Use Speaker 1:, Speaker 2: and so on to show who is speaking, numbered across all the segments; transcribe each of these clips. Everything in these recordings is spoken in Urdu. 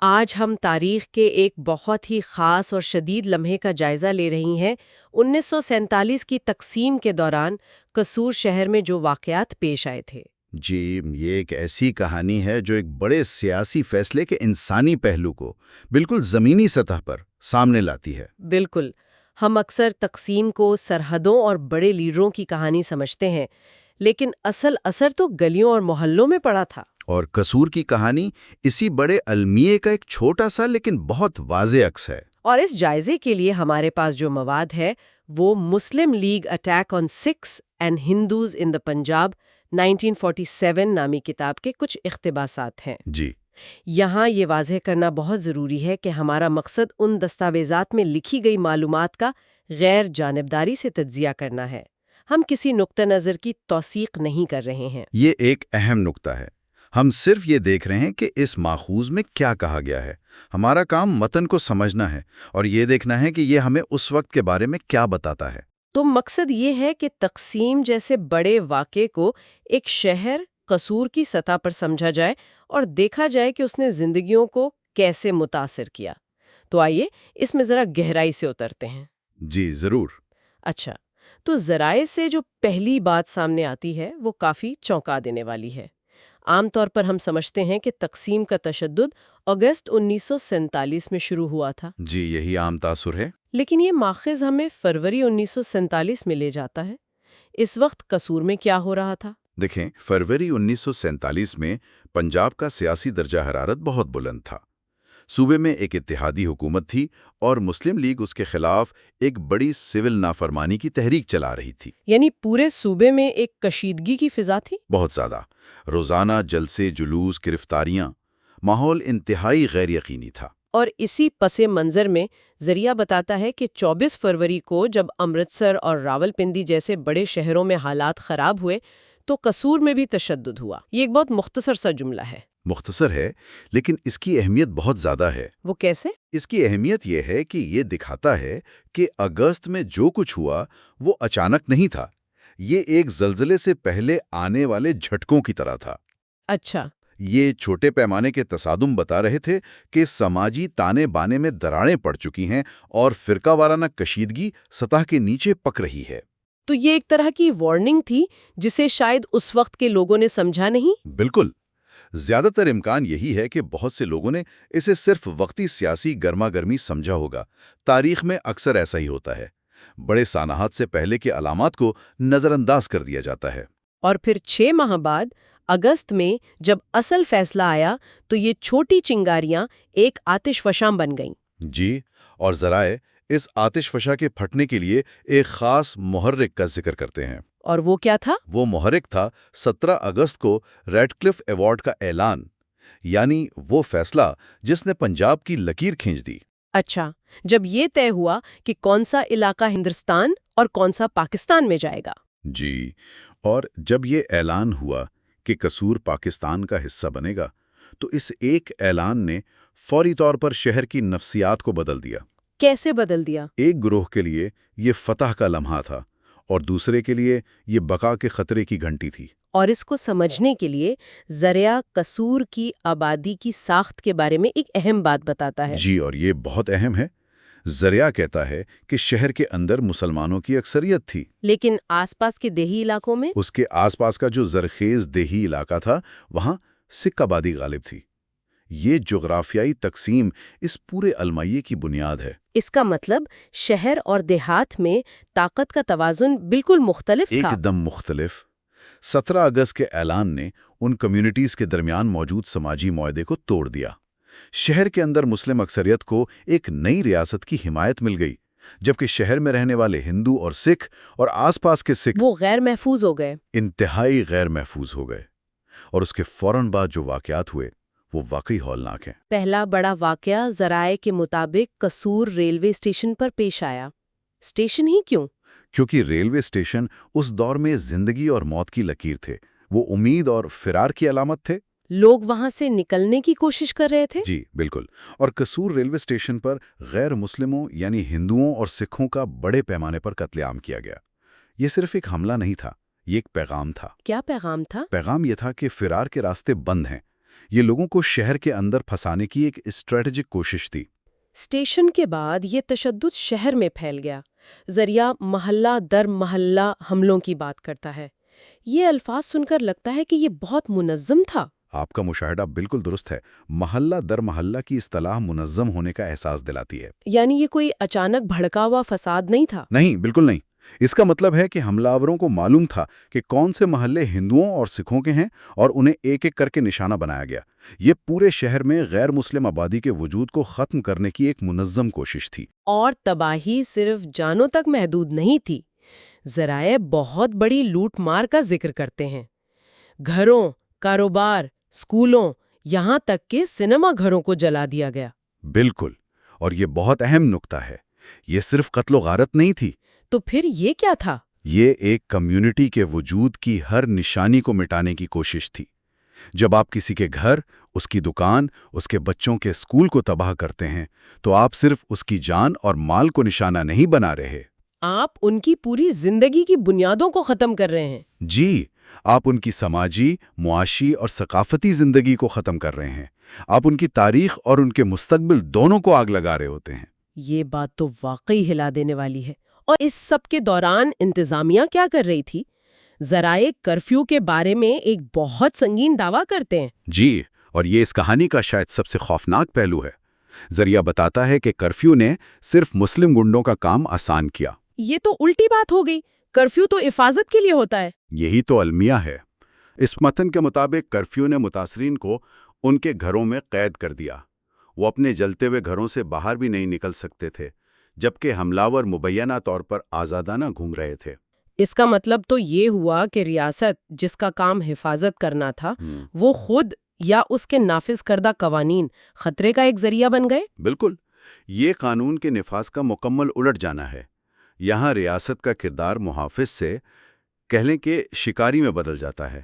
Speaker 1: آج ہم تاریخ کے ایک بہت ہی خاص اور شدید لمحے کا جائزہ لے رہی ہیں 1947 کی تقسیم کے دوران قصور شہر میں جو واقعات پیش آئے تھے۔
Speaker 2: جی، یہ ایک ایسی کہانی ہے جو ایک بڑے سیاسی فیصلے کے انسانی پہلو کو بالکل زمینی سطح پر سامنے لاتی ہے۔
Speaker 1: بالکل، ہم اکثر تقسیم کو سرحدوں اور بڑے لیڈروں کی کہانی سمجھتے ہیں، لیکن اصل اثر تو گلیوں اور محلوں میں پڑا تھا۔
Speaker 2: اور قصور کی کہانی اسی بڑے المیے کا ایک چھوٹا سا لیکن بہت واضح عکس ہے۔
Speaker 1: اور اس جائزے کے لیے ہمارے پاس جو مواد ہے وہ Muslim League attack on Sikhs and Hindus in the Punjab 1947 نامی کتاب کے کچھ اقتباسات ہیں۔
Speaker 2: جی،
Speaker 1: یہاں یہ واضح کرنا بہت ضروری ہے کہ ہمارا مقصد ان دستاویزات میں لکھی گئی معلومات کا غیر جانبداری سے تجزیہ کرنا ہے۔ ہم کسی نقطہ نظر کی توثیق نہیں کر رہے ہیں۔
Speaker 2: یہ ایک اہم نقطہ ہے۔ ہم صرف یہ دیکھ رہے ہیں کہ اس ماخوذ میں کیا کہا گیا ہے۔ ہمارا کام متن کو سمجھنا ہے اور یہ دیکھنا ہے کہ یہ ہمیں اس وقت کے بارے میں کیا بتاتا ہے۔
Speaker 1: تو مقصد یہ ہے کہ تقسیم جیسے بڑے واقعے کو ایک شہر قصور کی سطح پر سمجھا جائے اور دیکھا جائے کہ اس نے زندگیوں کو کیسے متاثر کیا۔ تو آئیے اس میں ذرا گہرائی سے اترتے ہیں۔
Speaker 2: جی ضرور۔
Speaker 1: اچھا، تو ذرائع سے جو پہلی بات سامنے آتی ہے وہ کافی چونکا دینے والی ہے۔ عام طور پر ہم سمجھتے ہیں کہ تقسیم کا تشدد اگست 1947 میں شروع ہوا تھا،
Speaker 2: جی، یہی عام تاثر ہے۔
Speaker 1: لیکن یہ ماخذ ہمیں فروری 1947 میں لے جاتا ہے۔ اس وقت قصور میں کیا ہو رہا تھا؟
Speaker 2: دیکھیں، فروری 1947 میں پنجاب کا سیاسی درجہ حرارت بہت بلند تھا۔ صوبے میں ایک اتحادی حکومت تھی اور مسلم لیگ اس کے خلاف ایک بڑی سول نافرمانی کی تحریک چلا رہی تھی۔
Speaker 1: یعنی پورے صوبے میں ایک کشیدگی کی فضا تھی؟
Speaker 2: بہت زیادہ۔ روزانہ جلسے، جلوس، گرفتاریاں، ماحول انتہائی غیر یقینی تھا۔
Speaker 1: اور اسی پس منظر میں ذریعہ بتاتا ہے کہ 24 فروری کو جب امرتسر اور راولپنڈی جیسے بڑے شہروں میں حالات خراب ہوئے تو قصور میں بھی تشدد ہوا۔ یہ ایک بہت مختصر سا جملہ ہے۔
Speaker 2: مختصر ہے، لیکن اس کی اہمیت بہت زیادہ ہے۔
Speaker 1: وہ کیسے؟
Speaker 2: اس کی اہمیت یہ ہے کہ یہ دکھاتا ہے کہ اگست میں جو کچھ ہوا وہ اچانک نہیں تھا۔ یہ ایک زلزلے سے پہلے آنے والے جھٹکوں کی طرح تھا۔
Speaker 1: اچھا۔
Speaker 2: یہ چھوٹے پیمانے کے تصادم بتا رہے تھے کہ سماجی تانے بانے میں دراڑیں پڑ چکی ہیں اور فرقہ وارانہ کشیدگی سطح کے نیچے پک رہی ہے۔
Speaker 1: تو یہ ایک طرح کی وارننگ تھی جسے شاید اس وقت کے لوگوں نے سمجھا نہیں؟
Speaker 2: بالکل۔ زیادہ تر امکان یہی ہے کہ بہت سے لوگوں نے اسے صرف وقتی سیاسی گرما گرمی سمجھا ہوگا۔ تاریخ میں اکثر ایسا ہی ہوتا ہے۔ بڑے سانحات سے پہلے کے علامات کو نظر انداز کر دیا جاتا ہے۔
Speaker 1: اور پھر 6 ماہ بعد اگست میں جب اصل فیصلہ آیا تو یہ چھوٹی چنگاریاں ایک آتش فشاں بن گئیں۔
Speaker 2: جی، اور ذرائع اس آتش فشاں کے پھٹنے کے لیے ایک خاص محرک کا ذکر کرتے ہیں۔
Speaker 1: اور وہ کیا تھا؟
Speaker 2: وہ محرک تھا 17 اگست کو ریڈ کلف ایوارڈ کا اعلان، یعنی وہ فیصلہ جس نے پنجاب کی لکیر کھینچ دی۔
Speaker 1: اچھا، جب یہ طے ہوا کہ کون سا علاقہ ہندوستان اور کون سا پاکستان میں جائے گا۔
Speaker 2: جی، اور جب یہ اعلان ہوا کہ قصور پاکستان کا حصہ بنے گا تو اس ایک اعلان نے فوری طور پر شہر کی نفسیات کو بدل دیا۔
Speaker 1: کیسے بدل دیا؟
Speaker 2: ایک گروہ کے لیے یہ فتح کا لمحہ تھا اور دوسرے کے لیے یہ بقا کے خطرے کی گھنٹی تھی۔
Speaker 1: اور اس کو سمجھنے کے لیے ذریعہ قصور کی آبادی کی ساخت کے بارے میں ایک اہم بات بتاتا ہے۔
Speaker 2: جی، اور یہ بہت اہم ہے۔ ذریعہ کہتا ہے کہ شہر کے اندر مسلمانوں کی اکثریت تھی،
Speaker 1: لیکن آس پاس کے دیہی علاقوں میں
Speaker 2: اس کے آس پاس کا جو زرخیز دیہی علاقہ تھا وہاں سکھ آبادی غالب تھی۔ یہ جغرافیائی تقسیم اس پورے المائیے کی بنیاد ہے۔
Speaker 1: اس کا مطلب شہر اور دیہات میں طاقت کا توازن بالکل مختلف تھا۔
Speaker 2: ایک دم مختلف۔ 17 اگست کے اعلان نے ان کمیونٹیز کے درمیان موجود سماجی معاہدے کو توڑ دیا۔ شہر کے اندر مسلم اکثریت کو ایک نئی ریاست کی حمایت مل گئی، جبکہ شہر میں رہنے والے ہندو اور سکھ اور آس پاس کے سکھ
Speaker 1: وہ غیر محفوظ ہو گئے۔
Speaker 2: انتہائی غیر محفوظ ہو گئے۔ اور اس کے فوراً بعد جو واقعات ہوئے وہ واقعی ہولناک ہیں۔
Speaker 1: پہلا بڑا واقعہ ذرائع کے مطابق قصور ریلوے اسٹیشن پر پیش آیا۔ اسٹیشن ہی کیوں؟
Speaker 2: کیونکہ ریلوے اسٹیشن اس دور میں زندگی اور موت کی لکیر تھے۔ وہ امید اور فرار کی علامت تھے۔
Speaker 1: لوگ وہاں سے نکلنے کی کوشش کر رہے تھے۔
Speaker 2: جی بالکل۔ اور قصور ریلوے اسٹیشن پر غیر مسلموں یعنی ہندوؤں اور سکھوں کا بڑے پیمانے پر قتل عام کیا گیا۔ یہ صرف ایک حملہ نہیں تھا، یہ ایک پیغام تھا۔
Speaker 1: کیا پیغام تھا؟
Speaker 2: پیغام یہ تھا کہ فرار کے راستے بند ہیں۔ یہ لوگوں کو شہر کے اندر پھنسانے کی ایک اسٹریٹجک کوشش تھی۔
Speaker 1: اسٹیشن کے بعد یہ تشدد شہر میں پھیل گیا۔ ذریعہ محلہ در محلہ حملوں کی بات کرتا ہے۔ یہ الفاظ سن کر لگتا ہے کہ یہ بہت منظم تھا۔
Speaker 2: آپ کا مشاہدہ بالکل درست ہے۔ محلہ در محلہ کی اصطلاح منظم ہونے کا احساس دلاتی ہے۔
Speaker 1: یعنی یہ کوئی اچانک بھڑکا ہوا فساد نہیں تھا۔
Speaker 2: نہیں، بالکل نہیں۔ اس کا مطلب ہے کہ حملہ آوروں کو معلوم تھا کہ کون سے محلے ہندوؤں اور سکھوں کے ہیں، اور انہیں ایک ایک کر کے نشانہ بنایا گیا۔ یہ پورے شہر میں غیر مسلم آبادی کے وجود کو ختم کرنے کی ایک منظم کوشش تھی۔
Speaker 1: اور تباہی صرف جانوں تک محدود نہیں تھی۔ ذرائع بہت بڑی لوٹ مار کا ذکر کرتے ہیں۔ گھروں، کاروبار، اسکولوں، یہاں تک کہ سنیما گھروں کو جلا دیا گیا۔
Speaker 2: بالکل، اور یہ بہت اہم نکتہ ہے۔ یہ صرف قتل و غارت نہیں تھی،
Speaker 1: تو پھر یہ کیا تھا؟
Speaker 2: یہ ایک کمیونٹی کے وجود کی ہر نشانی کو مٹانے کی کوشش تھی۔ جب آپ کسی کے گھر، اس کی دکان، اس کے بچوں کے اسکول کو تباہ کرتے ہیں تو آپ صرف اس کی جان اور مال کو نشانہ نہیں بنا رہے۔
Speaker 1: آپ ان کی پوری زندگی کی بنیادوں کو ختم کر رہے ہیں۔
Speaker 2: جی، آپ ان کی سماجی، معاشی اور ثقافتی زندگی کو ختم کر رہے ہیں۔ آپ ان کی تاریخ اور ان کے مستقبل دونوں کو آگ لگا رہے ہوتے ہیں۔
Speaker 1: یہ بات تو واقعی ہلا دینے والی ہے۔ اور اس سب کے دوران انتظامیہ کیا کر رہی تھی؟ ذرائع کرفیو کے بارے میں ایک بہت سنگین دعویٰ کرتے ہیں۔
Speaker 2: جی، اور یہ اس کہانی کا شاید سب سے خوفناک پہلو ہے۔ ذریعہ بتاتا ہے کہ کرفیو نے صرف مسلم گنڈوں کا کام آسان کیا۔
Speaker 1: یہ تو الٹی بات ہو گئی۔ کرفیو تو حفاظت کے لیے ہوتا ہے۔
Speaker 2: یہی تو المیہ ہے۔ اس متن کے مطابق کرفیو نے متاثرین کو ان کے گھروں میں قید کر دیا۔ وہ اپنے جلتے ہوئے گھروں سے باہر بھی نہیں نکل سکتے تھے، جبکہ حملاور مبینہ طور پر آزادانہ گھوم رہے تھے۔
Speaker 1: اس کا مطلب تو یہ ہوا کہ ریاست جس کا کام حفاظت کرنا تھا، وہ خود یا اس کے نافذ کردہ قوانین خطرے کا ایک ذریعہ بن گئے۔
Speaker 2: بالکل، یہ قانون کے نفاذ کا مکمل الٹ جانا ہے۔ یہاں ریاست کا کردار محافظ سے کہہ لیں کہ شکاری میں بدل جاتا ہے۔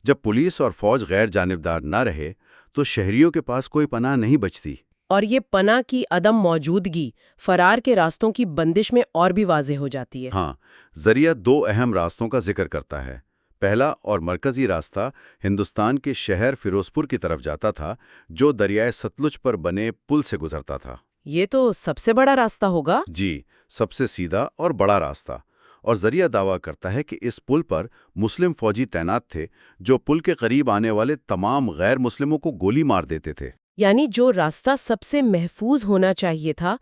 Speaker 2: جب پولیس اور فوج غیر جانبدار نہ رہے تو شہریوں کے پاس کوئی پناہ نہیں بچتی۔
Speaker 1: اور یہ پناہ کی عدم موجودگی فرار کے راستوں کی بندش میں اور بھی واضح ہو جاتی ہے۔
Speaker 2: ہاں، ذریعہ دو اہم راستوں کا ذکر کرتا ہے۔ پہلا اور مرکزی راستہ ہندوستان کے شہر فیروزپور کی طرف جاتا تھا، جو دریائے ستلج پر بنے پل سے گزرتا تھا۔
Speaker 1: یہ تو سب سے بڑا راستہ ہوگا۔
Speaker 2: جی، سب سے سیدھا اور بڑا راستہ۔ اور ذریعہ دعویٰ کرتا ہے کہ اس پل پر مسلم فوجی تعینات تھے جو پل کے قریب آنے والے تمام غیر مسلموں کو گولی مار دیتے تھے۔
Speaker 1: یعنی جو راستہ سب سے محفوظ ہونا چاہیے تھا،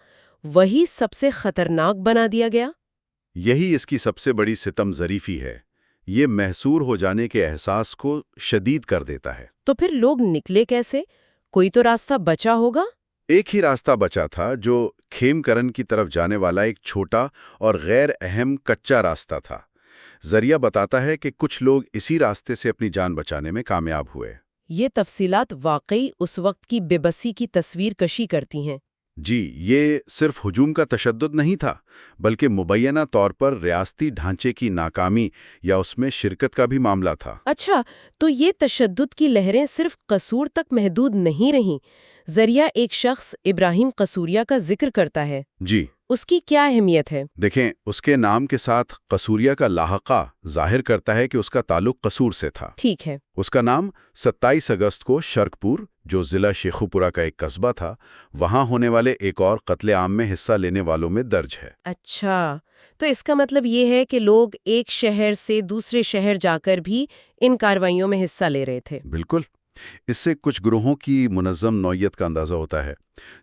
Speaker 1: وہی سب سے خطرناک بنا دیا گیا۔
Speaker 2: یہی اس کی سب سے بڑی ستم ظریفی ہے۔ یہ محصور ہو جانے کے احساس کو شدید کر دیتا ہے۔
Speaker 1: تو پھر لوگ نکلے کیسے؟ کوئی تو راستہ بچا ہوگا۔
Speaker 2: ایک ہی راستہ بچا تھا، جو کھیم کرن کی طرف جانے والا ایک چھوٹا اور غیر اہم کچا راستہ تھا۔ ذریعہ بتاتا ہے کہ کچھ لوگ اسی راستے سے اپنی جان بچانے میں کامیاب ہوئے۔
Speaker 1: یہ تفصیلات واقعی اس وقت کی بے بسی کی تصویر کشی کرتی ہیں۔
Speaker 2: جی، یہ صرف ہجوم کا تشدد نہیں تھا، بلکہ مبینہ طور پر ریاستی ڈھانچے کی ناکامی یا اس میں شرکت کا بھی معاملہ تھا۔
Speaker 1: اچھا، تو یہ تشدد کی لہریں صرف قصور تک محدود نہیں رہیں۔ ذریعہ ایک شخص ابراہیم قصوریہ کا ذکر کرتا ہے۔
Speaker 2: جی،
Speaker 1: اس کی کیا اہمیت ہے؟
Speaker 2: دیکھیں، اس کے نام کے ساتھ قصوریہ کا لاحقہ ظاہر کرتا ہے کہ اس کا تعلق قصور سے تھا۔
Speaker 1: ٹھیک ہے۔
Speaker 2: اس کا نام 27 اگست کو شرکپور، جو ضلع شیخوپورہ کا ایک قصبہ تھا، وہاں ہونے والے ایک اور قتل عام میں حصہ لینے والوں میں درج ہے۔
Speaker 1: اچھا، تو اس کا مطلب یہ ہے کہ لوگ ایک شہر سے دوسرے شہر جا کر بھی ان کارروائیوں میں حصہ لے رہے تھے۔
Speaker 2: بالکل، اس سے کچھ گروہوں کی منظم نوعیت کا اندازہ ہوتا ہے۔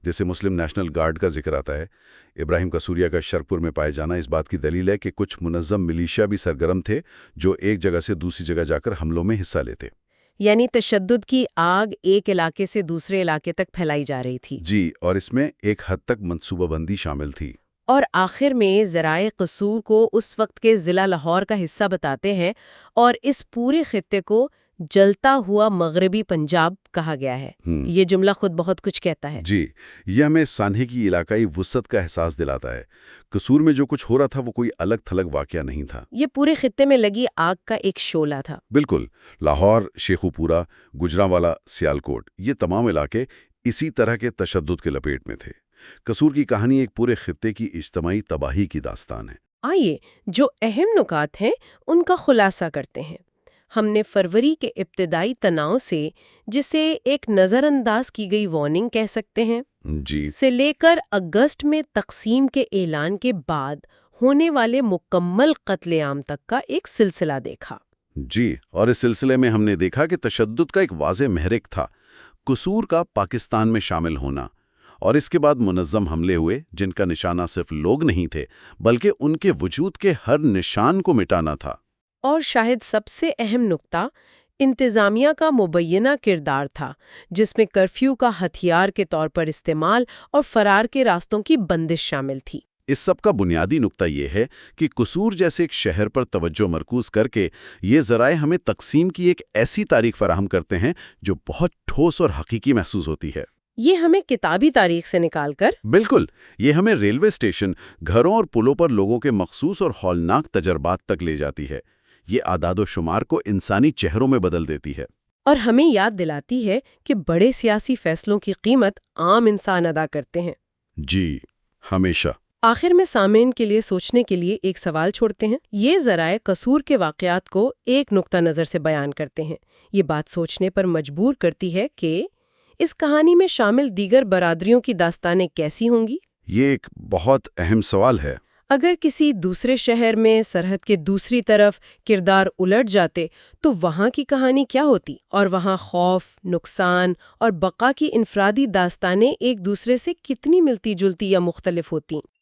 Speaker 2: جیسے مسلم نیشنل گارڈ کا ذکر آتا ہے۔ ابراہیم قصوریہ کا شرکپور میں پائے جانا اس بات کی دلیل ہے کہ کچھ منظم ملیشیا بھی سرگرم تھے جو ایک جگہ سے دوسری جگہ جا کر حملوں میں حصہ لیتے۔
Speaker 1: یعنی تشدد کی آگ ایک علاقے سے دوسرے علاقے تک پھیلائی جا رہی تھی۔
Speaker 2: جی، اور اس میں ایک حد تک منصوبہ بندی شامل تھی۔
Speaker 1: اور آخر میں ذرائع قصور کو اس وقت کے ضلع لاہور کا حصہ بتاتے ہیں، اور اس پورے خطے کو جلتا ہوا مغربی پنجاب کہا گیا ہے۔ یہ جملہ خود بہت کچھ کہتا ہے۔
Speaker 2: جی، یہ ہمیں سانحے کی علاقائی وسعت کا احساس دلاتا ہے۔ قصور میں جو کچھ ہو رہا تھا وہ کوئی الگ تھلگ واقعہ نہیں تھا۔
Speaker 1: یہ پورے خطے میں لگی آگ کا ایک شعلہ تھا۔
Speaker 2: بالکل، لاہور، شیخوپورہ، گجرانوالہ، سیالکوٹ، یہ تمام علاقے اسی طرح کے تشدد کے لپیٹ میں تھے۔ قصور کی کہانی ایک پورے خطے کی اجتماعی تباہی کی داستان ہے۔
Speaker 1: آئیے جو اہم نکات ہیں ان کا خلاصہ کرتے ہیں۔ ہم نے فروری کے ابتدائی تناؤ سے، جسے ایک نظر انداز کی گئی وارننگ کہہ سکتے ہیں،
Speaker 2: جی
Speaker 1: سے لے کر اگست میں تقسیم کے اعلان کے بعد ہونے والے مکمل قتل عام تک کا ایک سلسلہ دیکھا۔
Speaker 2: جی، اور اس سلسلے میں ہم نے دیکھا کہ تشدد کا ایک واضح محرک تھا قصور کا پاکستان میں شامل ہونا، اور اس کے بعد منظم حملے ہوئے جن کا نشانہ صرف لوگ نہیں تھے بلکہ ان کے وجود کے ہر نشان کو مٹانا تھا۔
Speaker 1: اور شاید سب سے اہم نقطہ انتظامیہ کا مبینہ کردار تھا، جس میں کرفیو کا ہتھیار کے طور پر استعمال اور فرار کے راستوں کی بندش شامل تھی۔
Speaker 2: اس سب کا بنیادی نقطہ یہ ہے کہ قصور جیسے ایک شہر پر توجہ مرکوز کر کے یہ ذرائع ہمیں تقسیم کی ایک ایسی تاریخ فراہم کرتے ہیں جو بہت ٹھوس اور حقیقی محسوس ہوتی ہے۔
Speaker 1: یہ ہمیں کتابی تاریخ سے نکال کر
Speaker 2: بالکل، یہ ہمیں ریلوے اسٹیشن، گھروں اور پلوں پر لوگوں کے مخصوص اور ہولناک تجربات تک لے جاتی ہے۔ یہ اعداد و شمار کو انسانی چہروں میں بدل دیتی ہے۔
Speaker 1: اور ہمیں یاد دلاتی ہے کہ بڑے سیاسی فیصلوں کی قیمت عام انسان ادا کرتے ہیں۔
Speaker 2: جی، ہمیشہ۔
Speaker 1: آخر میں سامعین کے لیے سوچنے کے لیے ایک سوال چھوڑتے ہیں۔ یہ ذرائع قصور کے واقعات کو ایک نقطہ نظر سے بیان کرتے ہیں۔ یہ بات سوچنے پر مجبور کرتی ہے کہ اس کہانی میں شامل دیگر برادریوں کی داستانیں کیسی ہوں گی؟
Speaker 2: یہ ایک بہت اہم سوال ہے۔
Speaker 1: اگر کسی دوسرے شہر میں سرحد کے دوسری طرف کردار الٹ جاتے تو وہاں کی کہانی کیا ہوتی؟ اور وہاں خوف، نقصان اور بقا کی انفرادی داستانیں ایک دوسرے سے کتنی ملتی جلتی یا مختلف ہوتی؟